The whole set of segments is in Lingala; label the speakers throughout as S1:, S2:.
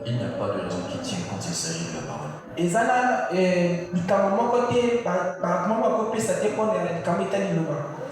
S1: Il n'y a pas de raison qui tienne quand il s'agit de la parole.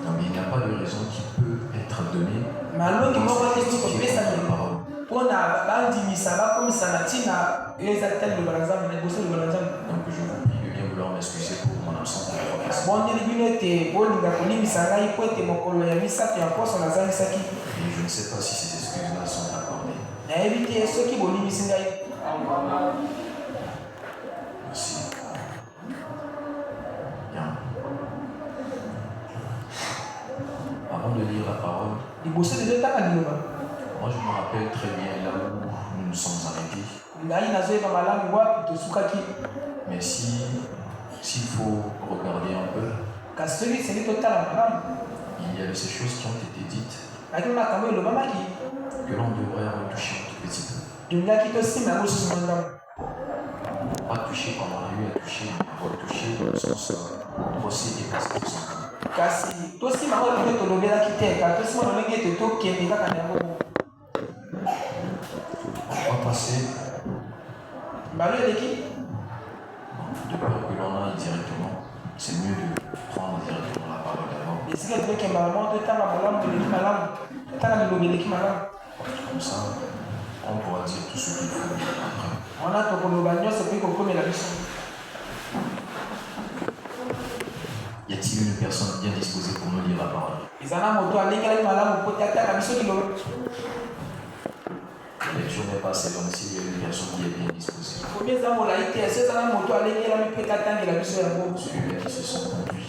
S2: Non,
S1: mais il n'y a pas de raison qui peut être donnée
S2: donc
S1: je vous prie de bien vouloir m'excuser pour mon absence de la profession. Et je ne sais pas si ces excuses-là sont accordées. Merci. Bien. Avant de lire la parole, moi je me rappelle très bien là où nous nous sommes arrêtés. Mais s'il faut regarder un peu, il y a de ces choses qui ont été dites que l'on devrait retoucher un tout petit peu. Pas toucher comme on a eu à toucher, mais retoucher dans le sens brosser et passer tout simplement. On va passer de peur que l'on aille directement. C'est mieux de prendre directement la parole d'abord. Comme ça, on pourra dire tout ce qu'il faut après. Y a-t-il une personne bien disposée pour nous lire la parole? La lecture n'est pas assez longue s'il y a une personne qui est bien disposée. Celui-là qui se sent conduit.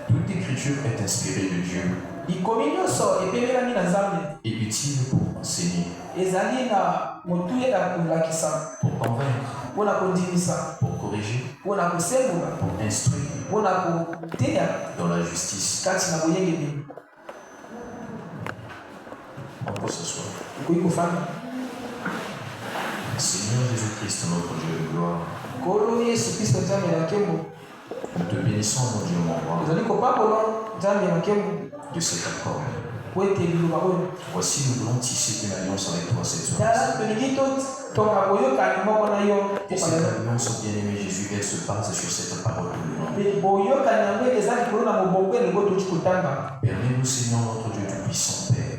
S1: Toute écriture est inspirée de Dieu et utile pour enseigner, pour convaincre, pour corriger, pour instruire dans la justice. On peut s'asseoir. Seigneur Jésus-Christ, notre Dieu de gloire, nous te bénissons, mon Dieu, mon roi, de cet accord. Voici, nous voulons tisser une alliance avec toi cette soirée. Et cette alliance, bien-aimé Jésus, elle se base sur cette parole que nous avons. Permets-nous, Seigneur, notre Dieu du puissant Père,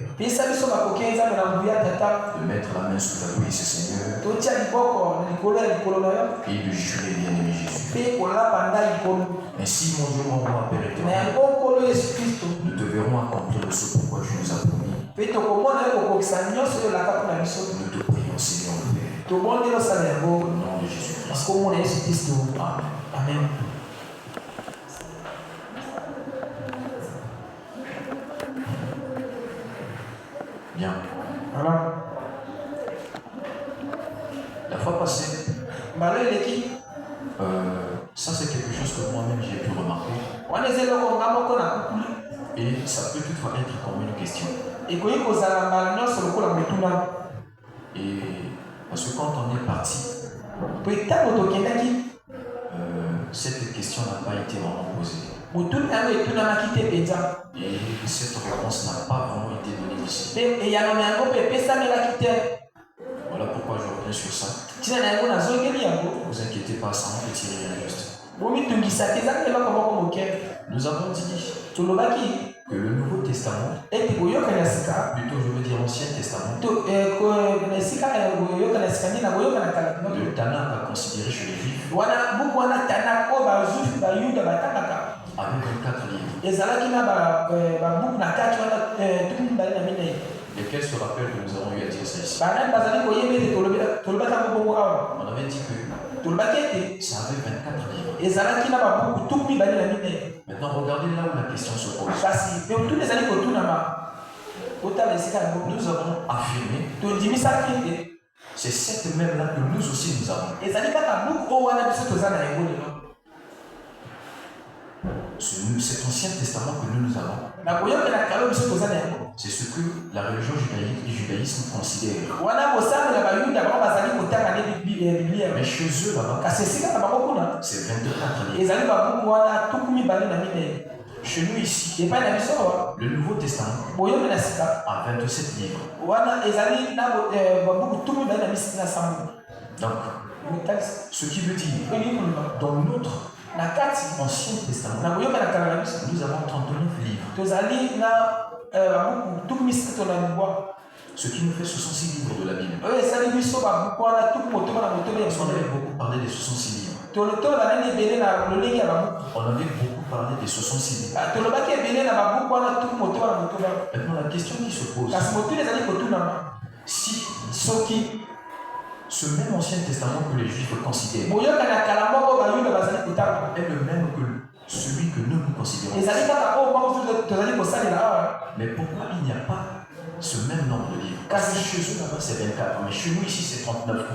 S1: de mettre la main sous ta cuisse, Seigneur, et de jurer, bien-aimé Jésus. Ainsi, mon Dieu, mon roi, Père éternel, nous devrons accomplir ce pourquoi tu nous as promis. Nous te prions, Seigneur le Père, au nom de Jésus-Christ. Amen. Bien. La fois passée, ça c'est quelque chose que moi-même j'ai pu remarquer. Et ça peut toutefois être comme une question. Et parce que quand on est parti, cette question n'a pas été vraiment posée. Et cette réponse n'a pas vraiment été donnée ici. Voilà pourquoi je reviens sur ça. Ne vous inquiétez pas, ça ne fait rien juste. Nous avons dit que le Nouveau Testament, plutôt je veux dire l'Ancien Testament, le Tanakh a considéré chez les Juifs avec 24 livres. Lesquels se rappellent que nous avons eu à dire ça ici. On avait dit que ça avait 24 livres. Maintenant, regardez là où la question se pose. Nous avons affirmé c'est cette même-là que nous aussi nous avons. Cet Ancien Testament que nous avons, c'est ce que la religion du judaïsme considère. Mais chez eux là-bas, c'est 24 livres. Chez nous ici, le Nouveau Testament a 27 livres. Donc, ce qui veut dire, dans notre Ancien Testament, nous avons 39 livres. Ce qui nous fait 66 livres de la Bible. On avait beaucoup parlé des 66 livres. On avait beaucoup parlé des 66 livres. Maintenant, la question qui se pose, si ce même Ancien Testament que les Juifs considèrent est le même que celui que nous considérons. Mais pourquoi il n'y a pas ce même nombre de livres? Parce que chez eux là-bas c'est 24, mais chez nous ici c'est 39.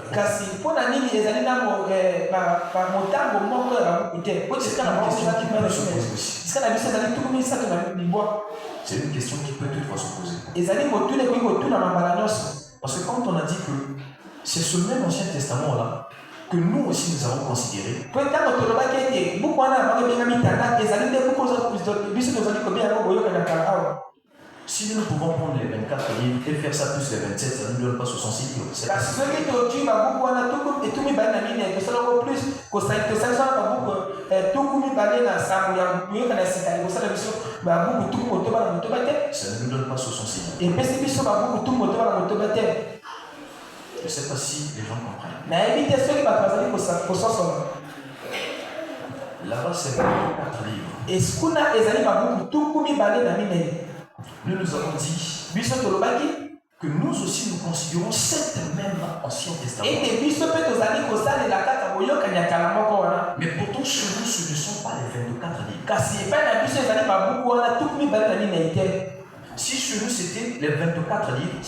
S1: C'est une question qui peut toutefois se poser. Parce que quand on a dit que c'est ce même Ancien Testament là que nous aussi nous avons considéré, si nous pouvons prendre les 24 livres et faire ça plus les 27, ça ne nous donne pas 66 livres. C'est ça ne nous donne pas 66 livres. Je ne sais pas si les gens comprennent. Là-bas, c'est 24 livres. Nous avons dit que nous aussi nous considérons cet même Ancien Testament. Mais pourtant, chez nous, ce ne sont pas les 24 livres. Si chez nous c'était les 24 livres,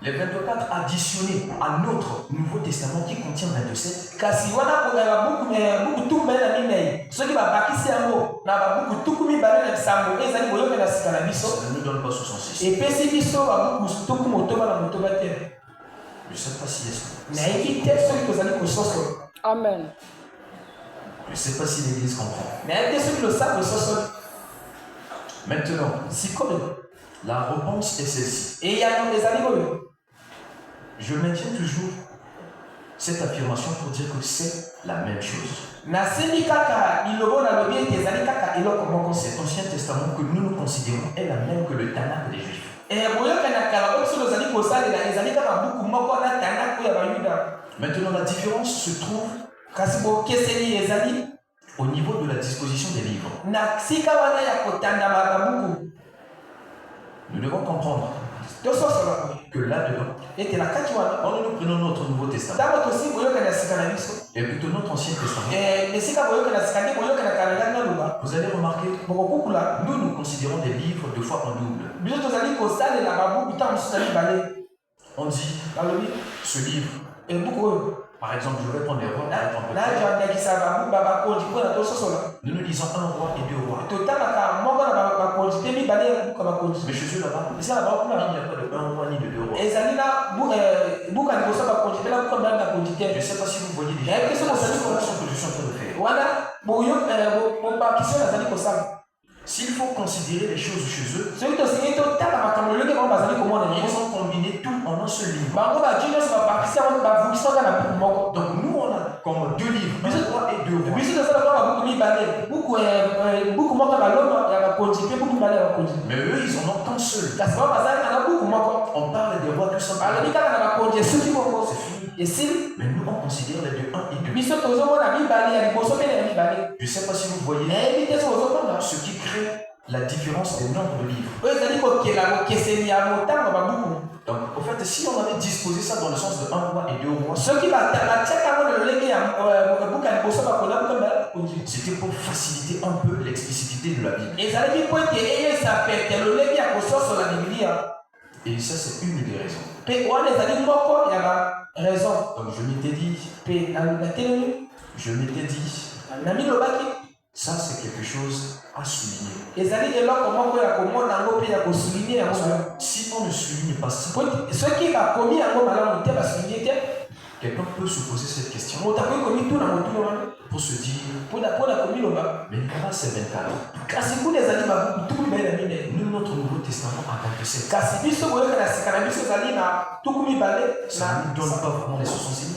S1: les 24 additionnés à notre Nouveau Testament qui contient 27, ça ne nous donne pas 66. Je ne sais pas si
S2: Amen.
S1: Je ne sais pas si l'Église comprend. Maintenant, la réponse est celle-ci. Je maintiens toujours cette affirmation pour dire que c'est la même chose. Cet Ancien Testament que nous considérons est la même que le Tanakh des Juifs. Maintenant, la différence se trouve au niveau de la disposition des livres. Nous devons comprendre que là-dedans, nous prenons notre Nouveau Testament et plutôt notre Ancien Testament. Vous allez remarquer, nous considérons des livres deux fois en double. On dit, ce livre, par exemple, je vais prendre les rois. Nous nous disons un roi et deux rois. Mais chez eux là-bas, il n'y a pas de un roi ni de deux rois. Je ne sais pas si vous voyez déjà la situation que je suis en train de faire. S'il faut considérer les choses chez eux, ils ont combiné tout en un seul livre. Donc nous on a comme deux livres, un roi et deux rois. Mais eux ils en ont qu'un seul. On parle des rois tout simplement. C'est fini. Mais nous on considère les deux un et deux. Je ne sais pas si vous voyez ce qui crée la différence des nombres de livres. Donc, au fait, si on avait disposé ça dans le sens de un roi et deux rois, c'était pour faciliter un peu l'explicitité de la Bible. Et ça, c'est une des raisons. Donc, je m'étais dit, Ça, c'est quelque chose à souligner. Parce que si on ne souligne pas ça, quelqu'un peut se poser cette question pour se dire, mais là c'est 24. Nous, notre Nouveau Testament a 27. Ça ne nous donne pas vraiment les 66.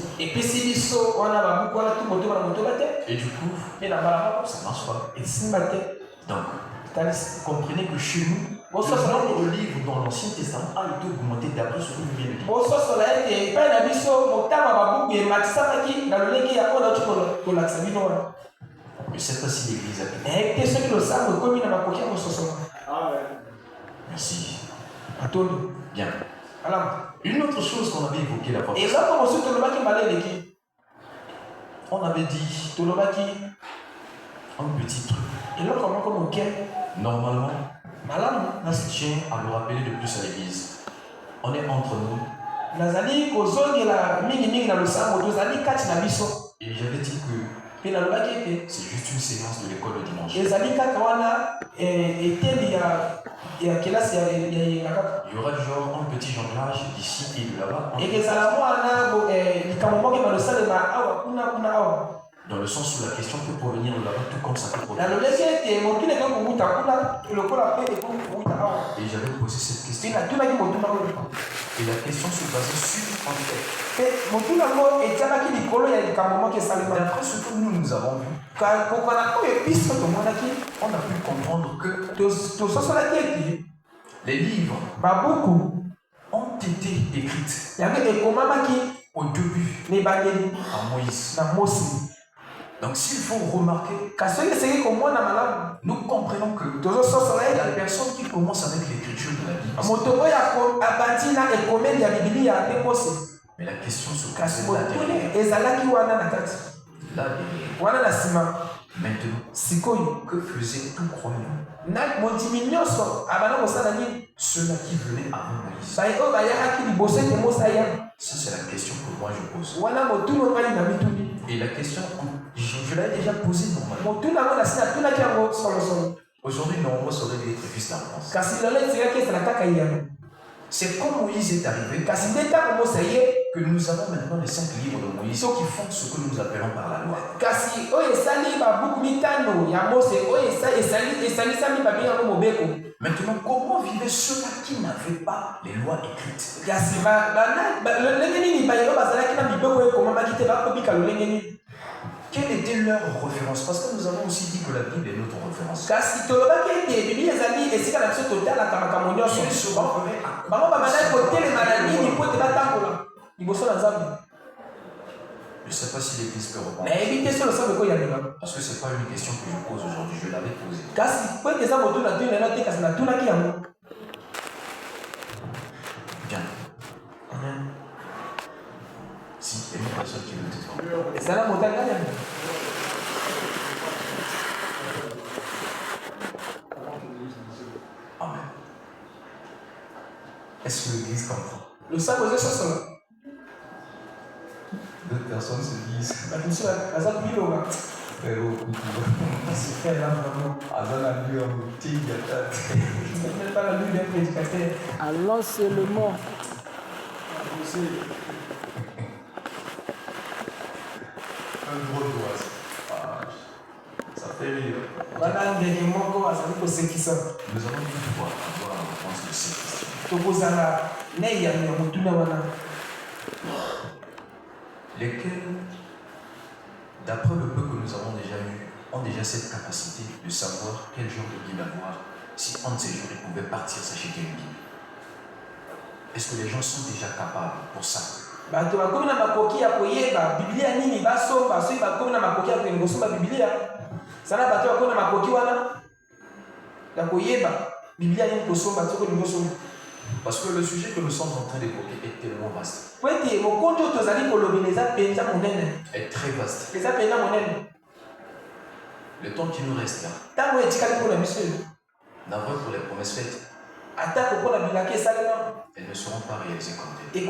S1: Et du coup, ça ne marche pas. Donc, comprenez que chez nous, le nombre de livres dans l'Ancien Testament a été augmenté d'après ce que vous venez de dire. Je ne sais pas si l'église a été. Merci. Bien. Une autre chose qu'on avait évoquée la fois passée. On avait dit un petit truc. Normalement, on se tient à nous rappeler de plus à l'église. On est entre nous. Et j'avais dit que c'est juste une séance de l'école le dimanche. Il y aura genre un petit jonglage d'ici et de là-bas. Dans le sens où la question peut provenir de là-bas, tout comme ça peut provenir. Et j'avais posé cette question. Et la question se basait sur en fait. D'après ce que nous avons vu, on a pu comprendre que les livres ont été écrits au début à Moïse. Donc s'il faut remarquer, nous comprenons que la personne qui commence avec l'écriture de la Bible, mais la question se pose là derrière. Maintenant, que faisait tout croyant? Ceux-là qui venaient avant Moïse. Ça, c'est la question que moi je pose. Et la question, je l'avais déjà posée normalement. Aujourd'hui, normalement, ça aurait dû être juste la réponse. C'est quand Moïse est arrivé que nous avons maintenant les 5 livres de Moïse qui font ce que nous appelons par la loi. Maintenant, comment vivaient ceux-là qui n'avaient pas les lois écrites? Quelle était leur référence? Parce que nous avons aussi dit que la Bible est notre référence. Ils se référaient je ne sais pas si l'église peut répondre. Parce que ce n'est pas une question que je pose aujourd'hui, je l'avais posée. Bien. Si, il y a une personne qui veut te dire. Amen. Est-ce que l'église comprend? D'autres personnes se disent
S2: alors c'est le mot.
S1: Un gros doigt. Ça fait rire. Nous allons pouvoir avoir la réponse de ces questions. Lesquels, d'après le peu que nous avons déjà eu, ont déjà cette capacité de savoir quel genre de Bible avoir, si un de ces jours ils pouvaient partir s'acheter une Bible. Est-ce que les gens sont déjà capables pour ça? Parce que le sujet que nous sommes en train d'évoquer est tellement vaste. Est très vaste. Le temps qui nous reste là, d'avoir pour les promesses faites, elles ne seront pas réalisées comme telles.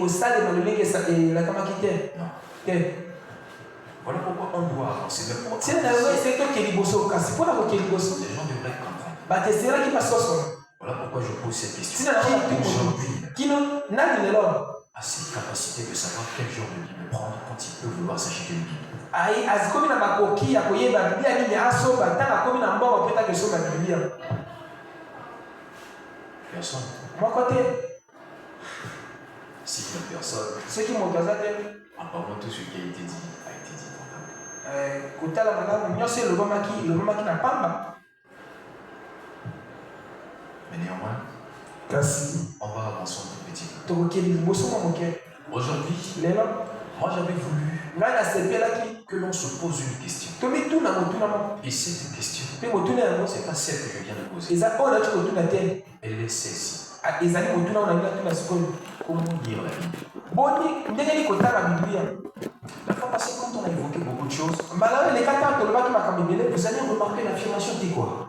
S1: Non. Voilà pourquoi on doit avancer. Mais pour
S2: C'est un vrai secteur qui est liboso. Kasi pour la qui est liboso.
S1: les gens devraient comprendre.
S2: Bah t'es là qui passe sur.
S1: Voilà pourquoi je pose cette question.
S2: C'est
S1: Qui
S2: la
S1: aujourd'hui
S2: qui non n'a de l'homme.
S1: a cette capacité de savoir quel genre de Bible prendre quand il peut vouloir s'acheter une Bible?
S2: Aïe, azikomi na makoki ya koyeba Biblia nini asomba tanga komi na mbongo peta ke somba Biblia.
S1: Personne.
S2: Moi côté.
S1: Si une personne,
S2: Ceux qui m'ont gazé,
S1: en parlant tout ce qui a été dit.
S2: kutala malamu nyose le mama qui n'a pas.
S1: Mais néanmoins,
S2: Kasi
S1: on va avancer un tout petit peu. Aujourd'hui, moi j'avais voulu que l'on se pose une question. Et cette question, c'est pas celle que je viens de poser. Elle est celle-ci. Comment lire la Bible? La fois passée, quand on a évoqué beaucoup de choses, vous avez remarqué l'affirmation, c'était quoi?